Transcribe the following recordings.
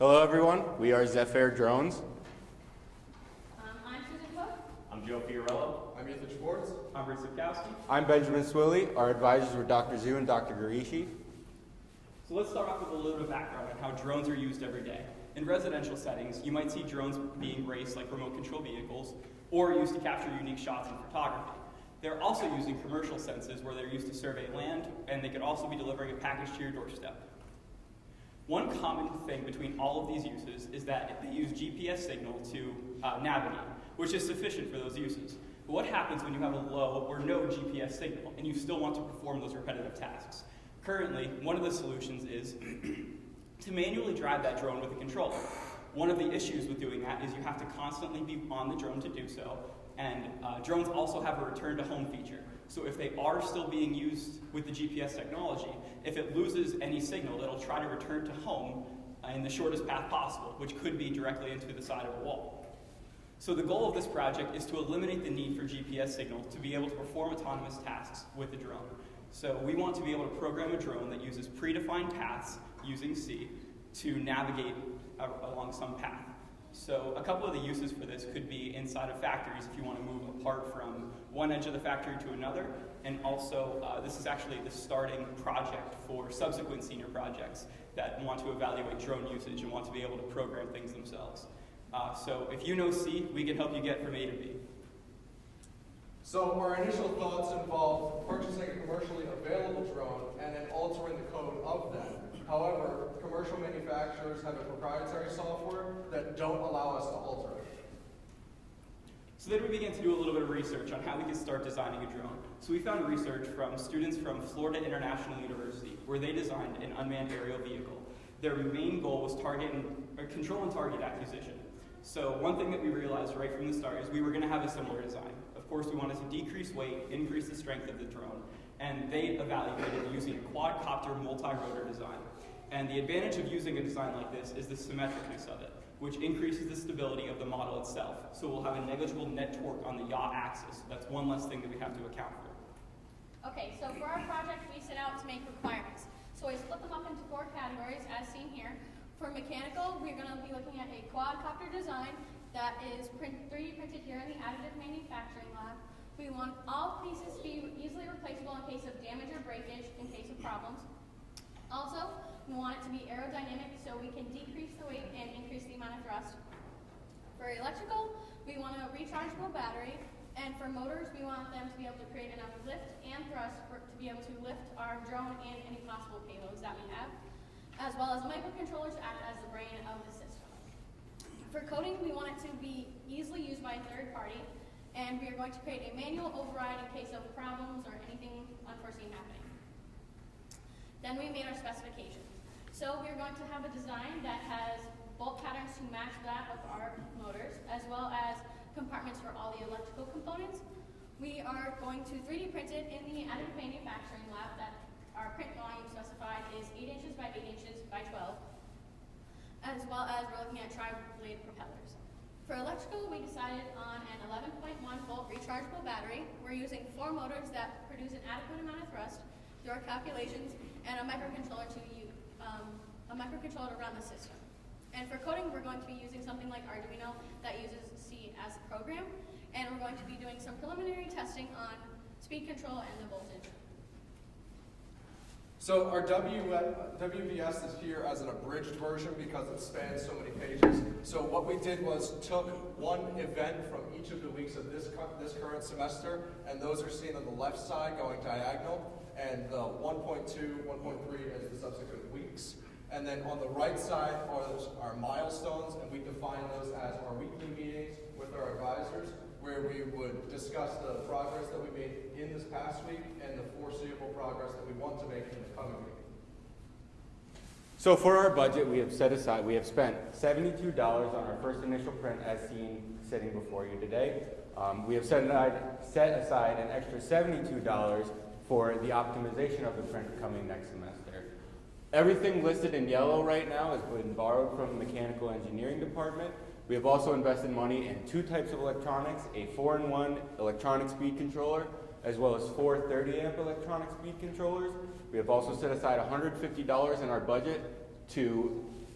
Hello everyone, we are Zephair drones. I'm Susan Cook. I'm Joe Fiorello. I'm Ethan Schwartz. I'm Supkowski. I'm Benjamin Swilley. Our advisors were Dr. Zhu and Dr. Ghorieshi. So let's start off with a little bit of background on how drones are used every day. In residential settings, you might see drones being raced like remote control vehicles or used to capture unique shots in photography. They're also used in commercial senses where they're used to survey land, and they could also be delivering a package to your doorstep. One common thing between all of these uses is that they use GPS signal to navigate, which is sufficient for those uses. But what happens when you have a low or no GPS signal and you still want to perform those repetitive tasks? Currently, one of the solutions is to manually drive that drone with a controller. One of the issues with doing that is you have to constantly be on the drone to do so, and drones also have a return to home feature. So if they are still being used with the GPS technology, if it loses any signal, it'll try to return to home in the shortest path possible, which could be directly into the side of a wall. So the goal of this project is to eliminate the need for GPS signal to be able to perform autonomous tasks with the drone. So we want to be able to program a drone that uses predefined paths using C to navigate along some path. So a couple of the uses for this could be inside of factories if you want to move apart from one edge of the factory to another, and also this is actually the starting project for subsequent senior projects that want to evaluate drone usage and want to be able to program things themselves. So if you know C, we can help you get from A to B. So our initial thoughts involved purchasing a commercially available drone and then altering the code of that. However, commercial manufacturers have a proprietary software that don't allow us to alter it. So then we began to do a little bit of research on how we could start designing a drone. So we found research from students from Florida International University, where they designed an unmanned aerial vehicle. Their main goal was control and target acquisition. So one thing that we realized right from the start is we were going to have a similar design. Of course, we wanted to decrease weight, increase the strength of the drone, and they evaluated using a quadcopter multi-rotor design. And the advantage of using a design like this is the symmetricness of it, which increases the stability of the model itself. So we'll have a negligible net torque on the yaw axis. That's one less thing that we have to account for. Okay, so for our project, we set out to make requirements. So I split them up into 4 categories, as seen here. For mechanical, we're going to be looking at a quadcopter design that is 3D printed here in the additive manufacturing lab. We want all pieces to be easily replaceable in case of damage or breakage in case of problems. Also, we want it to be aerodynamic so we can decrease the weight and increase the amount of thrust. For electrical, we want a rechargeable battery, and for motors, we want them to be able to create enough lift and thrust to be able to lift our drone and any possible payloads that we have, as well as microcontrollers act as the brain of the system. For coding, we want it to be easily used by a third party, and we are going to create a manual override in case of problems or anything unforeseen happening. Then we made our specifications. So we're going to have a design that has bolt patterns to match that of our motors, as well as compartments for all the electrical components. We are going to 3D print it in the additive manufacturing lab that our print volume specified is 8 inches by 8 inches by 12, as well as we're looking at tri-blade propellers. For electrical, we decided on an 11.1 volt rechargeable battery. We're using 4 motors that produce an adequate amount of thrust through our calculations, and a microcontroller to run the system. And for coding, we're going to be using something like Arduino that uses C as a program, and we're going to be doing some preliminary testing on speed control and the voltage. So our WVS is here as an abridged version because it spans so many pages. So what we did was took one event from each of the weeks of this current semester, and those are seen on the left side going diagonal, and the 1.2, 1.3 as the subsequent weeks. And then on the right side are our milestones, and we define those as our weekly meetings with our advisors, where we would discuss the progress that we made in this past week and the foreseeable progress that we want to make in the coming week. So for our budget, we have spent $72 on our first initial print as seen sitting before you today. We have set aside an extra $72 for the optimization of the print coming next semester. Everything listed in yellow right now has been borrowed from the mechanical engineering department. We have also invested money in 2 types of electronics, a 4-in-1 electronic speed controller, as well as 4 30-amp electronic speed controllers. We have also set aside $150 in our budget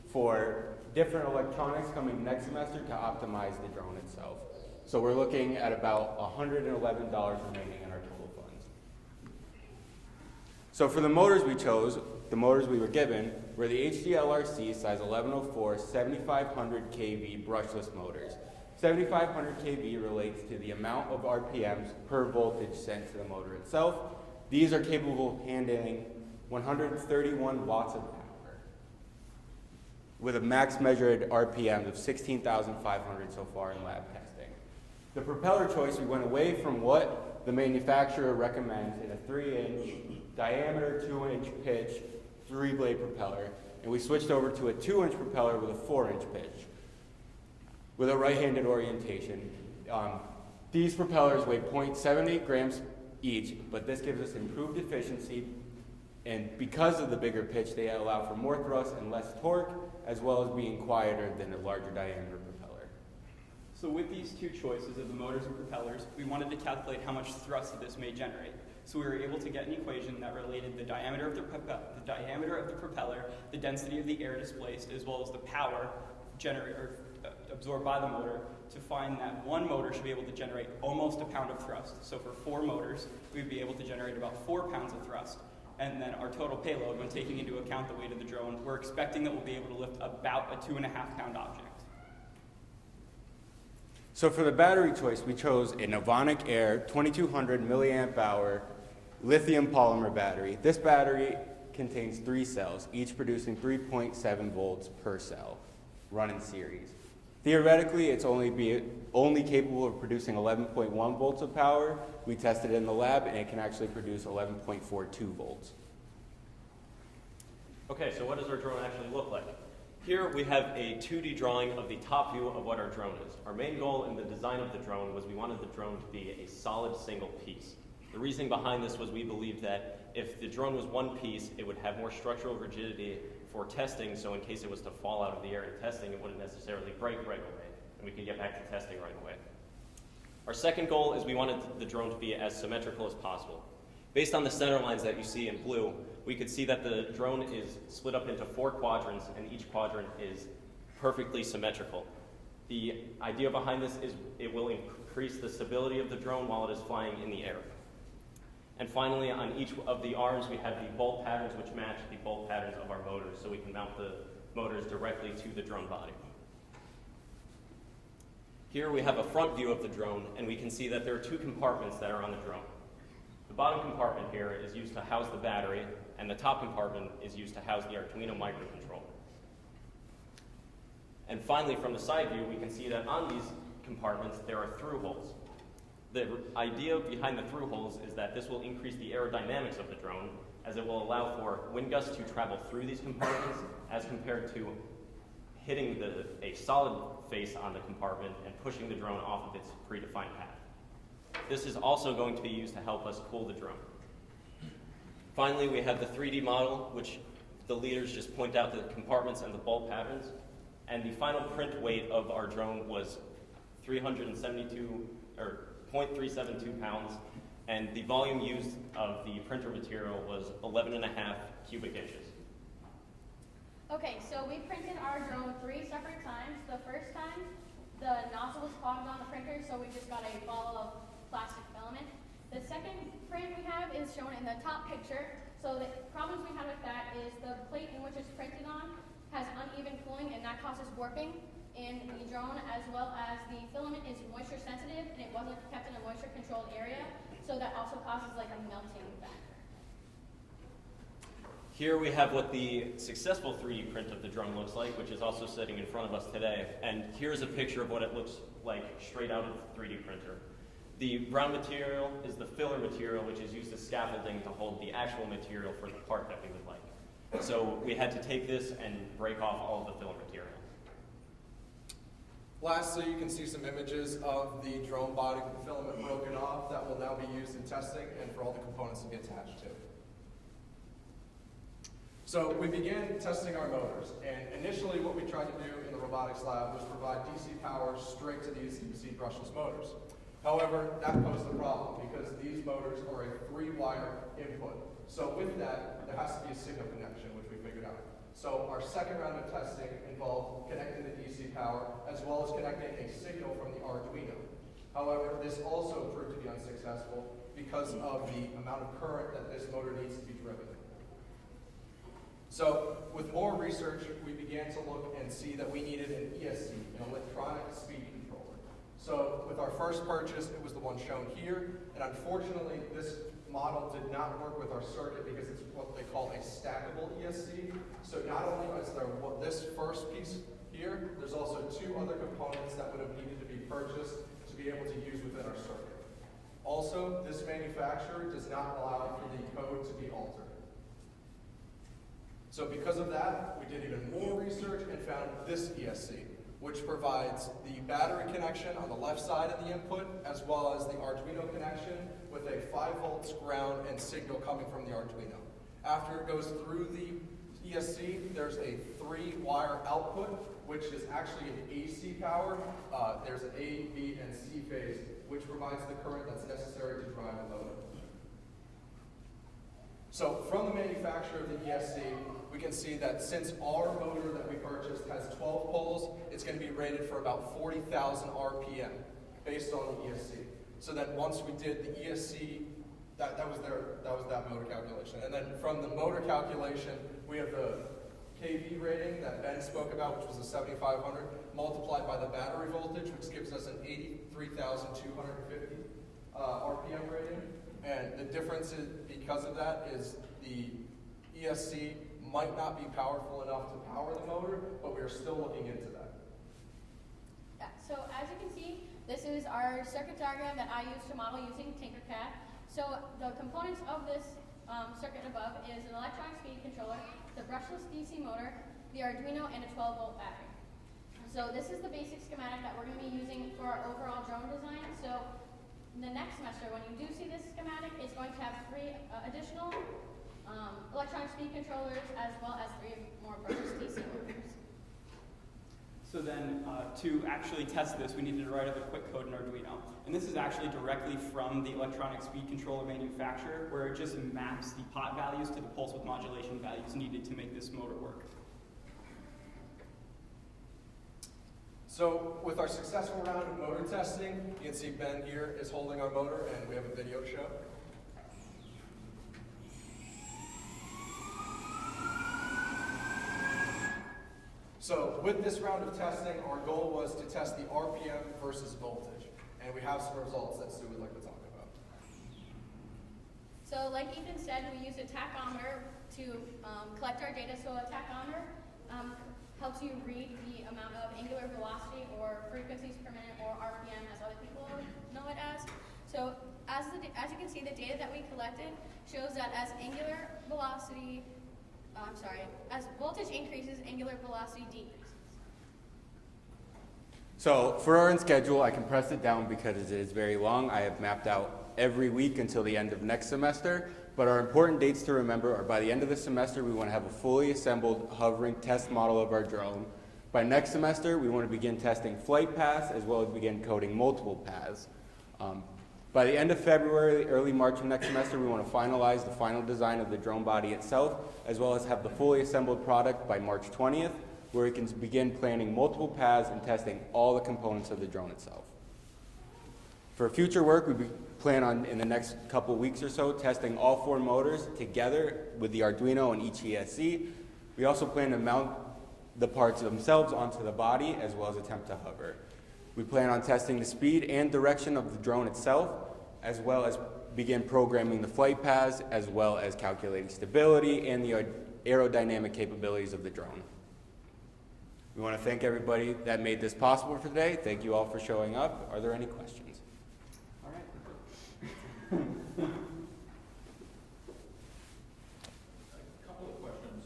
for different electronics coming next semester to optimize the drone itself. So we're looking at about $111 remaining in our total funds. So for the motors we chose, the motors we were given were the HDLRC size 1104 7500 kV brushless motors. 7500 kV relates to the amount of RPMs per voltage sent to the motor itself. These are capable of handling 131 watts of power with a max measured RPM of 16,500 so far in lab testing. The propeller choice, we went away from what the manufacturer recommends in a 3-inch diameter, 2-inch pitch, 3-blade propeller, and we switched over to a 2-inch propeller with a 4-inch pitch with a right-handed orientation. These propellers weigh 0.78 grams each, but this gives us improved efficiency, and because of the bigger pitch, they allow for more thrust and less torque, as well as being quieter than a larger diameter propeller. So with these two choices of the motors and propellers, we wanted to calculate how much thrust this may generate. So we were able to get an equation that related the diameter of the propeller, the density of the air displaced, as well as the power absorbed by the motor, to find that one motor should be able to generate almost a pound of thrust. So for 4 motors, we'd be able to generate about 4 pounds of thrust. And then our total payload, when taking into account the weight of the drone, we're expecting that we'll be able to lift about a 2.5-pound object. So for the battery choice, we chose a Novonic Air 2200 milliamp hour lithium polymer battery. This battery contains 3 cells, each producing 3.7 volts per cell, run in series. Theoretically, it's only capable of producing 11.1 volts of power. We tested it in the lab, and it can actually produce 11.42 volts. Okay, so what does our drone actually look like? Here we have a 2D drawing of the top view of what our drone is. Our main goal in the design of the drone was we wanted the drone to be a solid single piece. The reasoning behind this was we believed that if the drone was one piece, it would have more structural rigidity for testing, so in case it was to fall out of the air in testing, it wouldn't necessarily break right away, and we could get back to testing right away. Our second goal is we wanted the drone to be as symmetrical as possible. Based on the center lines that you see in blue, we could see that the drone is split up into 4 quadrants, and each quadrant is perfectly symmetrical. The idea behind this is it will increase the stability of the drone while it is flying in the air. And finally, on each of the arms, we have the bolt patterns which match the bolt patterns of our motors, so we can mount the motors directly to the drone body. Here we have a front view of the drone, and we can see that there are 2 compartments that are on the drone. The bottom compartment here is used to house the battery, and the top compartment is used to house the Arduino microcontroller. And finally, from the side view, we can see that on these compartments, there are through holes. The idea behind the through holes is that this will increase the aerodynamics of the drone, as it will allow for wind gusts to travel through these compartments as compared to hitting a solid face on the compartment and pushing the drone off of its predefined path. This is also going to be used to help us cool the drone. Finally, we have the 3D model, which the leaders just point out the compartments and the bolt patterns. And the final print weight of our drone was 0.372 pounds, and the volume used of the printer material was 11.5 cubic inches. Okay, so we printed our drone 3 separate times. The first time, the nozzle was clogged on the printer, so we just got a ball of plastic filament. The second print we have is shown in the top picture. So the problems we had with that is the plate in which it's printed on has uneven cooling, and that causes warping in the drone, as well as the filament is moisture sensitive and it wasn't kept in a moisture controlled area, so that also causes like a melting factor. Here we have what the successful 3D print of the drone looks like, which is also sitting in front of us today. And here's a picture of what it looks like straight out of the 3D printer. The brown material is the filler material, which is used as scaffolding to hold the actual material for the part that we would like. So we had to take this and break off all of the filler material. Lastly, you can see some images of the drone body with the filament broken off that will now be used in testing and for all the components to be attached to. So we began testing our motors, and initially what we tried to do in the robotics lab was provide DC power straight to these DC brushless motors. However, that posed a problem because these motors are a 3-wire input. So with that, there has to be a signal connection, which we figured out. So our second round of testing involved connecting the DC power as well as connecting a signal from the Arduino. However, this also proved to be unsuccessful because of the amount of current that this motor needs to be driven. So with more research, we began to look and see that we needed an ESC, an electronic speed controller. So with our first purchase, it was the one shown here, and unfortunately, this model did not work with our circuit because it's what they call a stackable ESC. So not only is there this first piece here, there's also two other components that would have needed to be purchased to be able to use within our circuit. Also, this manufacturer does not allow for the code to be altered. So because of that, we did even more research and found this ESC, which provides the battery connection on the left side of the input, as well as the Arduino connection with a 5 volts ground and signal coming from the Arduino. After it goes through the ESC, there's a 3-wire output, which is actually an AC power. There's an A, B, and C phase, which provides the current that's necessary to drive the motor. So from the manufacturer of the ESC, we can see that since our motor that we purchased has 12 poles, it's going to be rated for about 40,000 RPM based on the ESC. So then once we did the ESC, that was that motor calculation. And then from the motor calculation, we have the kV rating that Ben spoke about, which was a 7,500, multiplied by the battery voltage, which gives us an 83,250 RPM rating. And the difference is, because of that, is the ESC might not be powerful enough to power the motor, but we're still looking into that. Yeah, so as you can see, this is our circuit diagram that I used to model using Tinkercad. So the components of this circuit above is an electronic speed controller, the brushless DC motor, the Arduino, and a 12-volt battery. So this is the basic schematic that we're going to be using for our overall drone design. So the next semester, when you do see this schematic, it's going to have 3 additional electronic speed controllers as well as 3 more brushless DC motors. So then, to actually test this, we needed to write up a quick code in Arduino. And this is actually directly from the electronic speed controller manufacturer, where it just maps the pot values to the pulse width modulation values needed to make this motor work. So with our successful round of motor testing, you can see Ben here is holding our motor, and we have a video to show. So with this round of testing, our goal was to test the RPM versus voltage, and we have some results that Sue would like to talk about. So like Ethan said, we use a tachometer to collect our data. So a tachometer helps you read the amount of angular velocity or frequencies per minute, or RPM as other people know it as. So as you can see, the data that we collected shows that as voltage increases, angular velocity decreases. So for our schedule, I compressed it down because it is very long. I have mapped out every week until the end of next semester. But our important dates to remember are by the end of the semester, we want to have a fully assembled hovering test model of our drone. By next semester, we want to begin testing flight paths as well as begin coding multiple paths. By the end of February, early March of next semester, we want to finalize the final design of the drone body itself, as well as have the fully assembled product by March 20th, where we can begin planning multiple paths and testing all the components of the drone itself. For future work, we plan on, in the next couple weeks or so, testing all 4 motors together with the Arduino and each ESC. We also plan to mount the parts themselves onto the body, as well as attempt to hover. We plan on testing the speed and direction of the drone itself, as well as begin programming the flight paths, as well as calculating stability and the aerodynamic capabilities of the drone. We want to thank everybody that made this possible for today. Thank you all for showing up. Are there any questions? All right. A couple of questions.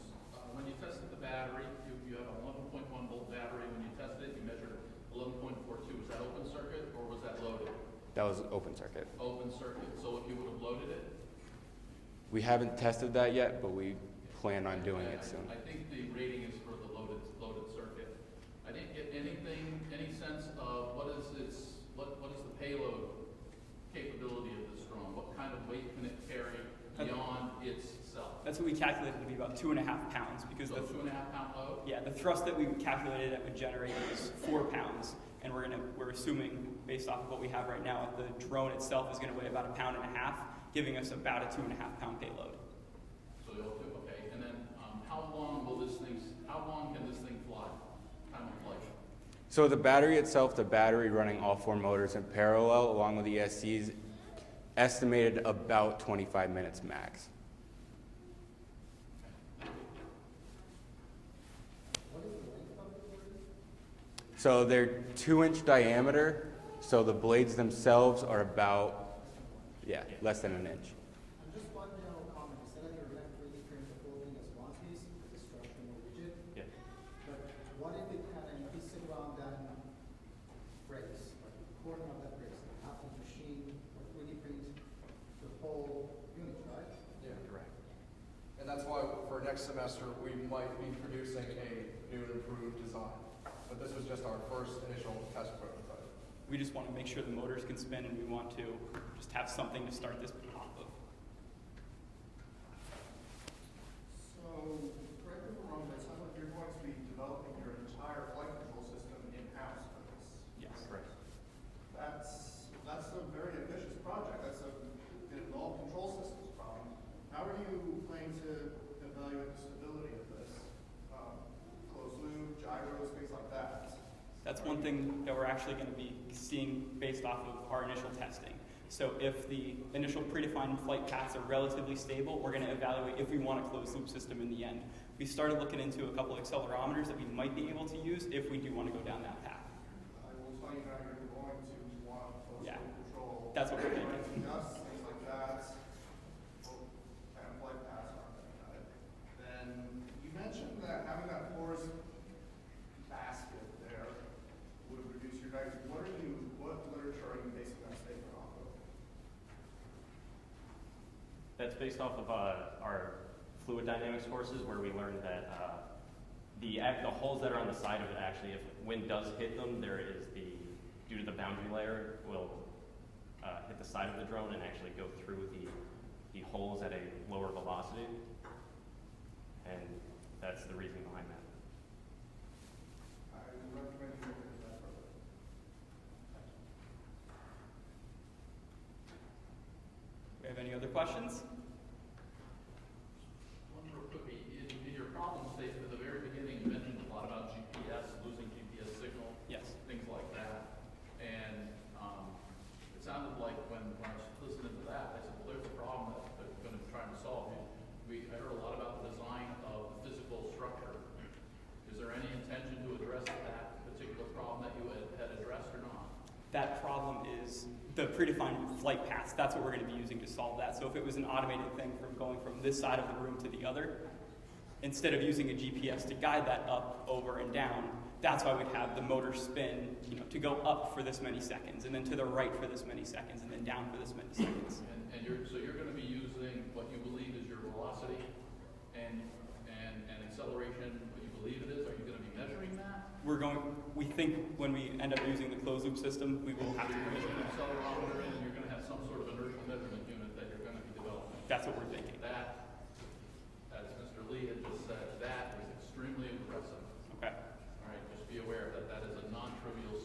When you tested the battery, you have an 11.1 volt battery. When you tested it, you measured 11.42. Was that open circuit or was that loaded? That was open circuit. Open circuit. So if you would have loaded it? We haven't tested that yet, but we plan on doing it soon. I think the rating is for the loaded circuit. I didn't get any sense of what is the payload capability of this drone? What kind of weight can it carry beyond itself? That's what we calculated to be about 2.5 pounds because So 2.5 pound load? yeah, the thrust that we calculated that would generate is 4 pounds, and we're assuming based off of what we have right now, the drone itself is going to weigh about 1.5 pounds, giving us about a 2.5 pound payload. So you'll do, okay, and then how long can this thing fly? Time of flight? So the battery itself, the battery running all 4 motors in parallel along with the ESCs, estimated about 25 minutes max. So they're 2-inch diameter, so the blades themselves are about, less than an inch. Just one general comment. You said that you're going to 3D print the whole thing as one piece, the structure more rigid. Yeah. But what if it had a piece around that breaks, like a corner of that breaks? Have to machine or 3D print the whole unit, right? Yeah. Correct. And that's why for next semester, we might be producing a new and improved design. But this was just our first initial test prototype. We just want to make sure the motors can spin, and we want to just have something to start this off of. So, correct me if I'm wrong, but it sounds like you're going to be developing your entire flight control system in-house for this. Yes. Correct. That's a very ambitious project. That's an all control systems problem. How are you planning to evaluate the stability of this? Closed loop, gyros, things like that. That's one thing that we're actually going to be seeing based off of our initial testing. So if the initial predefined flight paths are relatively stable, we're going to evaluate if we want a closed loop system in the end. We started looking into a couple accelerometers that we might be able to use if we do want to go down that path. I will tell you now you're going to want closed Yeah. loop control. That's what we're thinking. Dust, things like that. Kind of flight paths aren't going to cut it. Then you mentioned that having that porous basket there would reduce your guys. What literature are you basing that statement off of? That's based off of our fluid dynamics courses, where we learned that the holes that are on the side of it, actually, if wind does hit them, due to the boundary layer, will hit the side of the drone and actually go through the holes at a lower velocity. And that's the reason behind that. I would recommend you look into that further. We have any other questions? One real quickly, in your problem statement at the very beginning, you mentioned a lot about GPS, losing GPS signal. Yes. Things like that. And it sounded like when I was listening to that, I said, well, there's a problem that they're going to try to solve. I heard a lot about the design of the physical structure. Is there any intention to address that particular problem that you had addressed or not? That problem is the predefined flight paths. That's what we're going to be using to solve that. So if it was an automated thing from going from this side of the room to the other, instead of using a GPS to guide that up, over, and down, that's why we'd have the motor spin, to go up for this many seconds, and then to the right for this many seconds, and then down for this many seconds. So you're going to be using what you believe is your velocity and acceleration, what you believe it is. Are you going to be measuring that? We think when we end up using the closed loop system, we will have to You're measure going to that. accelerometer in, and you're going to have some sort of inertial measurement unit that you're going to be developing. That's what we're thinking. That, as Mr. Lee had just said, that is extremely impressive. Okay. All right, just be aware that that is a non-trivial